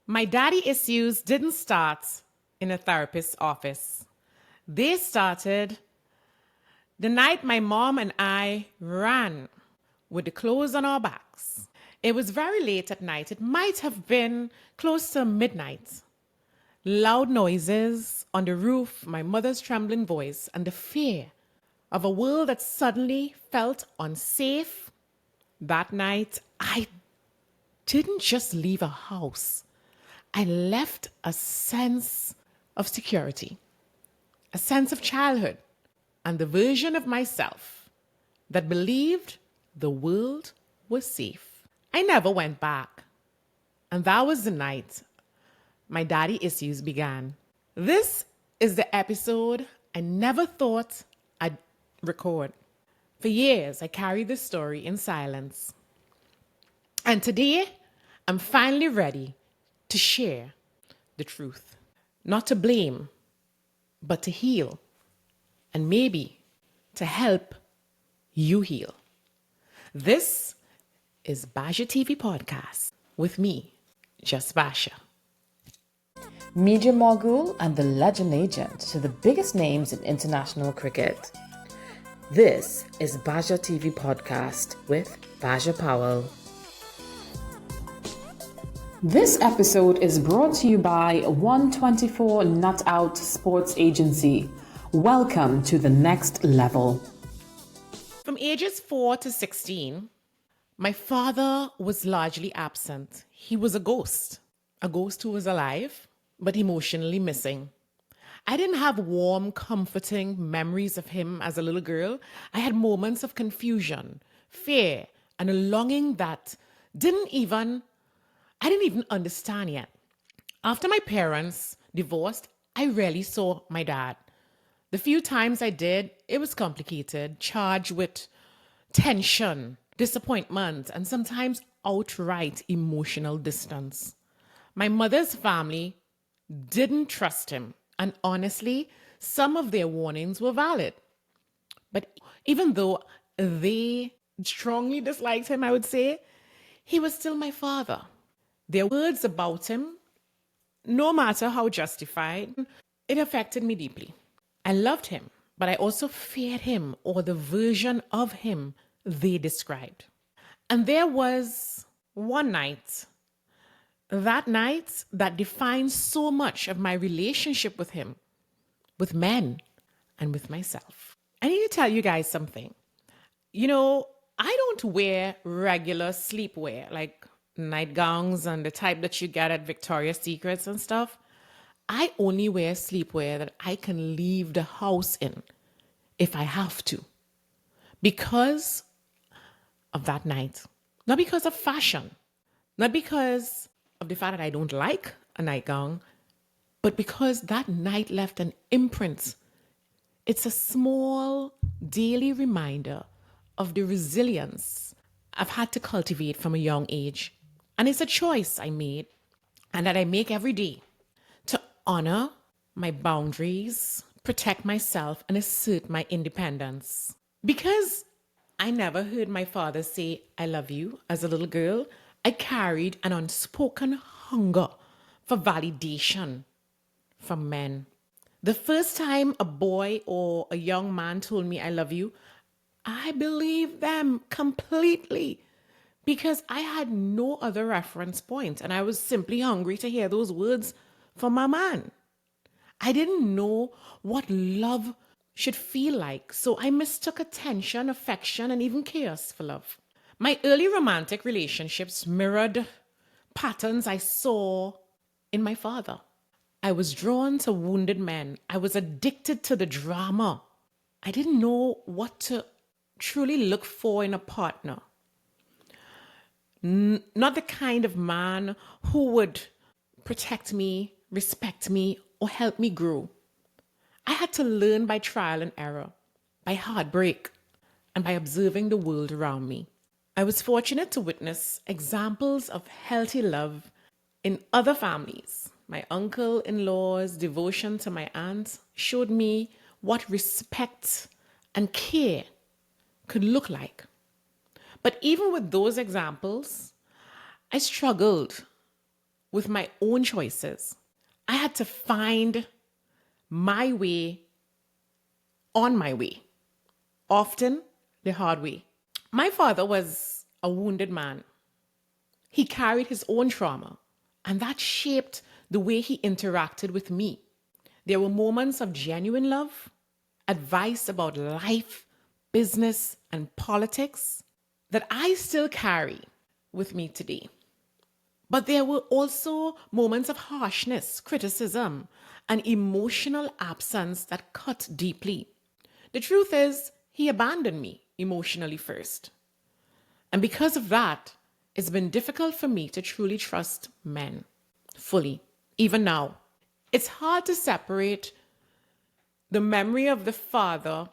My daddy issues didn't start in a therapist's office. They started the night my mom and I ran with the clothes on our backs. It was very late at night. It might have been close to midnight. Loud noises on the roof, my mother's trembling voice, and the fear of a world that suddenly felt unsafe. That night, I didn't just leave a house. I left a sense of security, a sense of childhood, and the version of myself that believed the world was safe. I never went back. And that was the night my daddy issues began. This is the episode I never thought I'd record. For years, I carried this story in silence. And today, I'm finally ready to share the truth. Not to blame, but to heal. And maybe to help you heal. This is Basia TV Podcast with me, Just Basia. Media mogul and the legend agent to the biggest names in international cricket. This is Basia TV Podcast with Basia Powell. This episode is brought to you by 124 Nut Out Sports Agency. Welcome to the next level. From ages 4 to 16, my father was largely absent. He was a ghost who was alive, but emotionally missing. I didn't have warm, comforting memories of him as a little girl. I had moments of confusion, fear, and a longing that I didn't even understand yet. After my parents divorced, I rarely saw my dad. The few times I did, it was complicated, charged with tension, disappointment, and sometimes outright emotional distance. My mother's family didn't trust him, and honestly, some of their warnings were valid. But even though they strongly disliked him, I would say, he was still my father. Their words about him, no matter how justified, it affected me deeply. I loved him, but I also feared him or the version of him they described. And there was one night, that night that defines so much of my relationship with him, with men, and with myself. I need to tell you guys something. You know, I don't wear regular sleepwear like nightgowns and the type that you get at Victoria's Secrets and stuff. I only wear sleepwear that I can leave the house in if I have to. Because of that night. Not because of fashion. Not because of the fact that I don't like a nightgown, but because that night left an imprint. It's a small daily reminder of the resilience I've had to cultivate from a young age. And it's a choice I made and that I make every day to honor my boundaries, protect myself, and assert my independence. Because I never heard my father say, I love you as a little girl, I carried an unspoken hunger for validation from men. The first time a boy or a young man told me I love you, I believed them completely because I had no other reference point and I was simply hungry to hear those words from my man. I didn't know what love should feel like, so I mistook attention, affection, and even chaos for love. My early romantic relationships mirrored patterns I saw in my father. I was drawn to wounded men. I was addicted to the drama. I didn't know what to truly look for in a partner. Not the kind of man who would protect me, respect me, or help me grow. I had to learn by trial and error, by heartbreak, and by observing the world around me. I was fortunate to witness examples of healthy love in other families. My uncle-in-law's devotion to my aunt showed me what respect and care could look like. But even with those examples, I struggled with my own choices. I had to find my way on my way, often the hard way. My father was a wounded man. He carried his own trauma, and that shaped the way he interacted with me. There were moments of genuine love, advice about life, business, and politics that I still carry with me today. But there were also moments of harshness, criticism, and emotional absence that cut deeply. The truth is, he abandoned me emotionally first. And because of that, it's been difficult for me to truly trust men fully, even now. It's hard to separate the memory of the father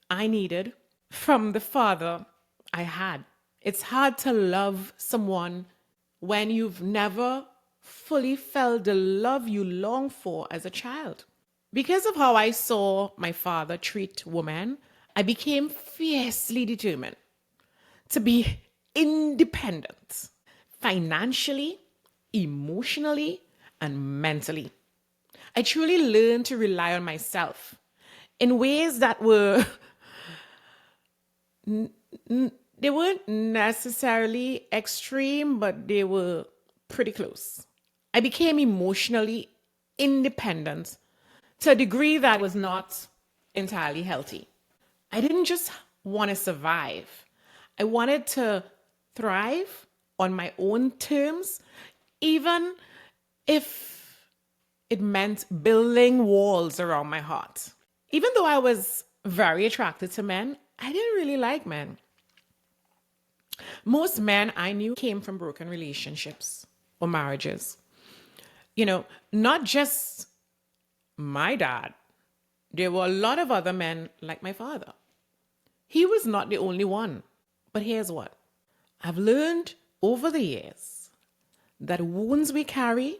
I needed from the father I had. It's hard to love someone when you've never fully felt the love you long for as a child. Because of how I saw my father treat women, I became fiercely determined to be independent financially, emotionally, and mentally. I truly learned to rely on myself in ways that they weren't necessarily extreme, but they were pretty close. I became emotionally independent to a degree that was not entirely healthy. I didn't just want to survive. I wanted to thrive on my own terms, even if it meant building walls around my heart. Even though I was very attracted to men, I didn't really like men. Most men I knew came from broken relationships or marriages. Not just my dad. There were a lot of other men like my father. He was not the only one. But here's what I've learned over the years, that wounds we carry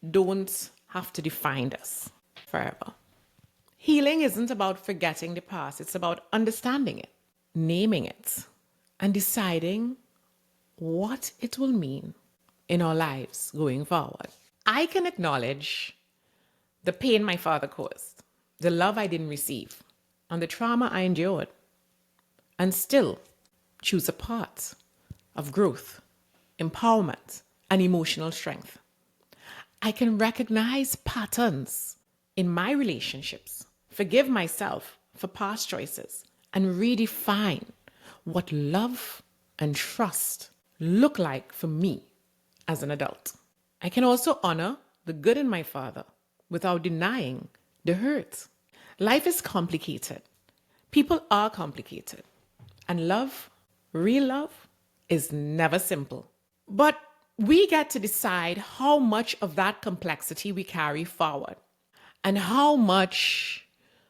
don't have to define us forever. Healing isn't about forgetting the past. It's about understanding it, naming it, and deciding what it will mean in our lives going forward. I can acknowledge the pain my father caused, the love I didn't receive, and the trauma I endured, and still choose a path of growth, empowerment, and emotional strength. I can recognize patterns in my relationships, forgive myself for past choices, and redefine what love and trust look like for me as an adult. I can also honor the good in my father without denying the hurt. Life is complicated. People are complicated. And love, real love, is never simple. But we get to decide how much of that complexity we carry forward and how much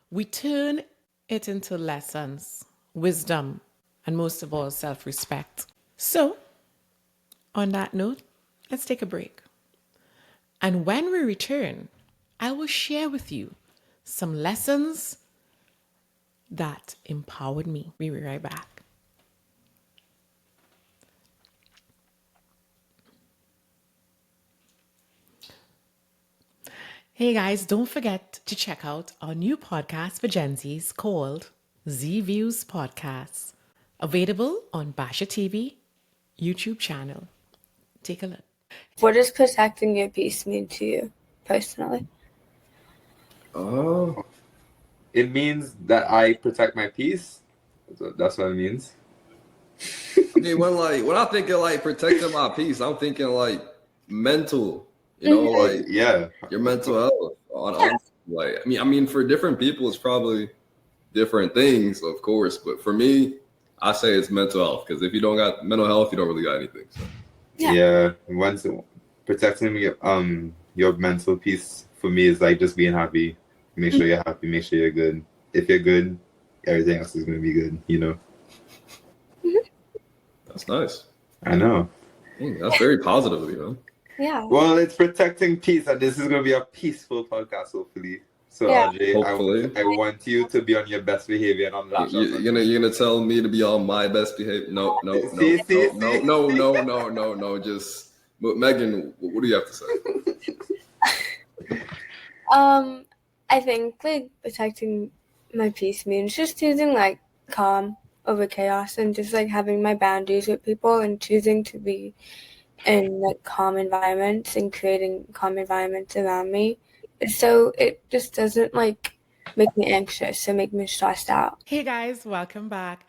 we turn it into lessons, wisdom, and most of all, self-respect. So, on that note, let's take a break. And when we return, I will share with you some lessons that empowered me. We'll be right back. Hey guys, don't forget to check out our new podcast for Gen Zs called Z Views Podcasts, available on Basia TV YouTube channel. Take a look. What does protecting your peace mean to you personally? It means that I protect my peace. That's what it means. I mean, when I think of like protecting my peace, I'm thinking like mental, like your mental health. I mean, for different people, it's probably different things, of course. But for me, I say it's mental health, because if you don't got mental health, you don't really got anything. So. Yeah. Once protecting your mental peace for me is like just being happy. Make sure you're happy. Make sure you're good. If you're good, everything else is gonna be good. That's nice. I know. That's very positive of you, Yeah. Well, it's protecting peace, and this is gonna be a peaceful podcast, hopefully. So, RJ, hopefully. I want you to be on your best behavior and on that. You're gonna tell me to be on my best behavior? No. Just But Megan, what do you have to say? I think like protecting my peace means just choosing like calm over chaos and just like having my boundaries with people and choosing to be in like calm environments and creating calm environments around me. So it just doesn't like make me anxious or make me stressed out. Hey guys, welcome back.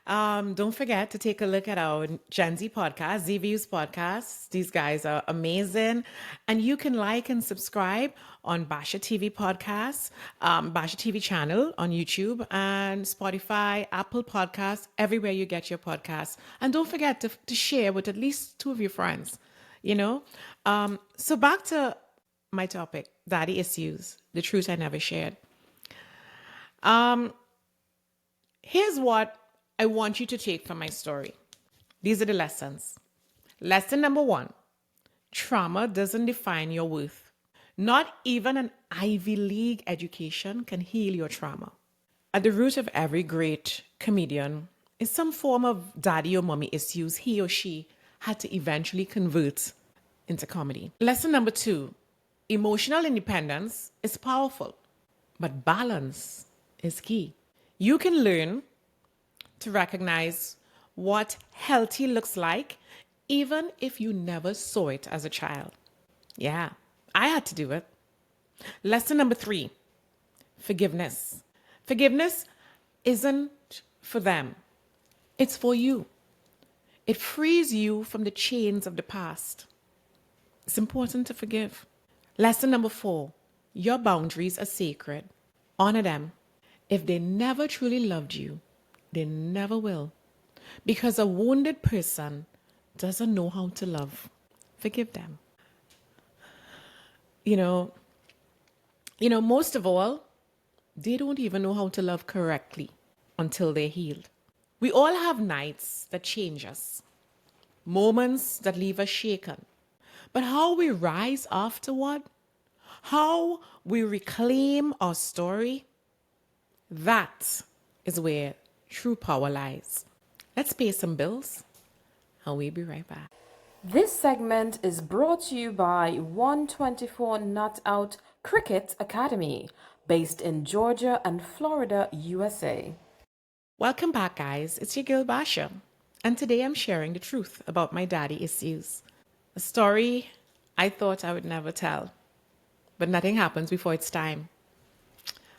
Don't forget to take a look at our Gen Z podcast, Z Views podcast. These guys are amazing. And you can like and subscribe on Basia TV podcast, Basia TV channel on YouTube and Spotify, Apple Podcasts, everywhere you get your podcasts. And don't forget to share with at least 2 of your friends, you know? So back to my topic, daddy issues, the truth I never shared. Here's what I want you to take from my story. These are the lessons. Lesson number 1, trauma doesn't define your worth. Not even an Ivy League education can heal your trauma. At the root of every great comedian is some form of daddy or mommy issues he or she had to eventually convert into comedy. Lesson number 2, emotional independence is powerful, but balance is key. You can learn to recognize what healthy looks like, even if you never saw it as a child. Yeah, I had to do it. Lesson number 3, forgiveness. Forgiveness isn't for them, it's for you. It frees you from the chains of the past. It's important to forgive. Lesson number 4, your boundaries are sacred. Honor them. If they never truly loved you, they never will. Because a wounded person doesn't know how to love. Forgive them. You know, most of all, they don't even know how to love correctly until they're healed. We all have nights that change us, moments that leave us shaken. But how we rise afterward, how we reclaim our story, that is where true power lies. Let's pay some bills and we'll be right back. This segment is brought to you by 124 Not Out Cricket Academy, based in Georgia and Florida, USA. Welcome back, guys. It's your girl Basia, and today I'm sharing the truth about my daddy issues. A story I thought I would never tell, but nothing happens before it's time.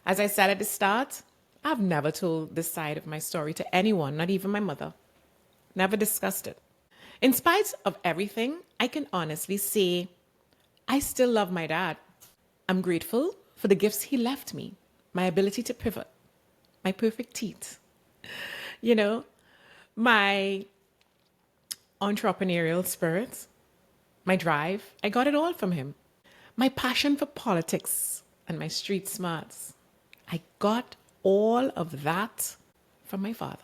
As I said at the start, I've never told this side of my story to anyone, not even my mother. Never discussed it. In spite of everything, I can honestly say I still love my dad. I'm grateful for the gifts he left me, my ability to pivot, my perfect teeth, my entrepreneurial spirit, my drive. I got it all from him. My passion for politics and my street smarts. I got all of that from my father.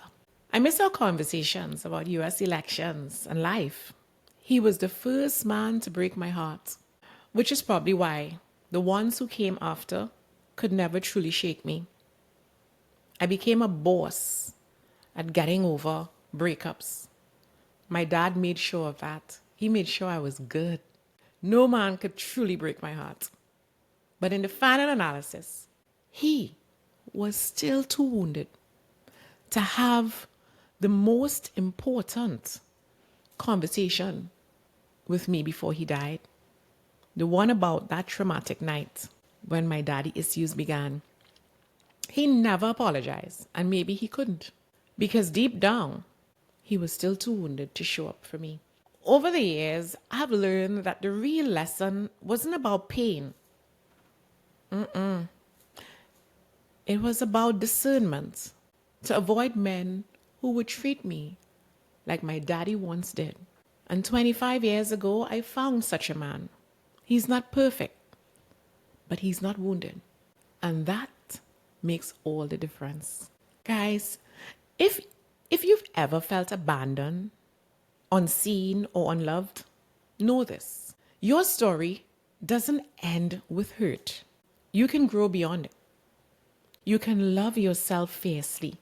I miss our conversations about US elections and life. He was the first man to break my heart, which is probably why the ones who came after could never truly shake me. I became a boss at getting over breakups. My dad made sure of that. He made sure I was good. No man could truly break my heart. But in the final analysis, he was still too wounded to have the most important conversation with me before he died. The one about that traumatic night when my daddy issues began. He never apologized, and maybe he couldn't, because deep down, he was still too wounded to show up for me. Over the years, I've learned that the real lesson wasn't about pain. It was about discernment, to avoid men who would treat me like my daddy once did. And 25 years ago, I found such a man. He's not perfect, but he's not wounded. And that makes all the difference. Guys, if you've ever felt abandoned, unseen, or unloved, know this. Your story doesn't end with hurt. You can grow beyond it. You can love yourself fiercely.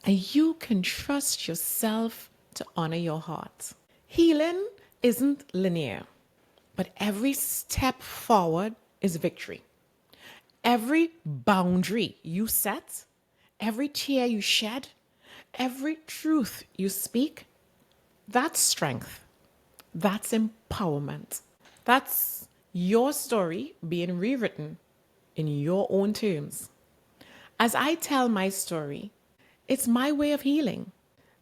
And you can trust yourself to honor your heart. Healing isn't linear, but every step forward is victory. Every boundary you set, every tear you shed, every truth you speak, that's strength. That's empowerment. That's your story being rewritten in your own terms. As I tell my story, it's my way of healing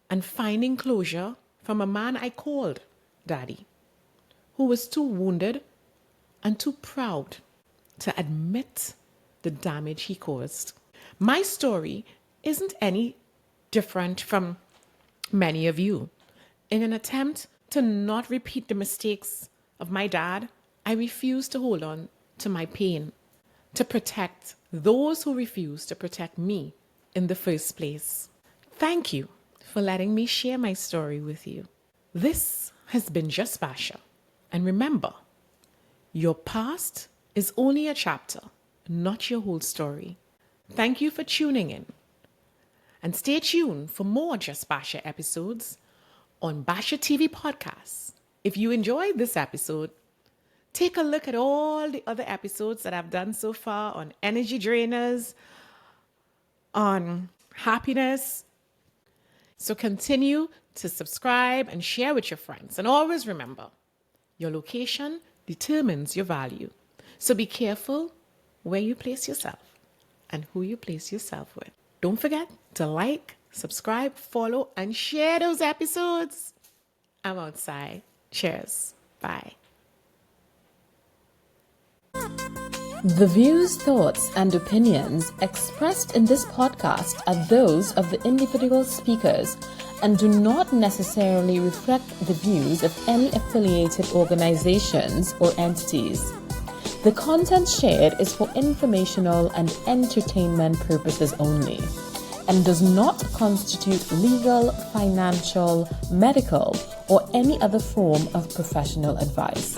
and finding closure from a man I called Daddy, who was too wounded and too proud to admit the damage he caused. My story isn't any different from many of you. In an attempt to not repeat the mistakes of my dad, I refuse to hold on to my pain, to protect those who refuse to protect me in the first place. Thank you for letting me share my story with you. This has been Just Basia. And remember, your past is only a chapter, not your whole story. Thank you for tuning in. And stay tuned for more Just Basia episodes on Basia TV Podcasts. If you enjoyed this episode, take a look at all the other episodes that I've done so far on energy drainers, on happiness. So continue to subscribe and share with your friends. And always remember, your location determines your value. So be careful where you place yourself and who you place yourself with. Don't forget to like, subscribe, follow, and share those episodes. I'm outside. Cheers. Bye. The views, thoughts, and opinions expressed in this podcast are those of the individual speakers and do not necessarily reflect the views of any affiliated organizations or entities. The content shared is for informational and entertainment purposes only and does not constitute legal, financial, medical, or any other form of professional advice.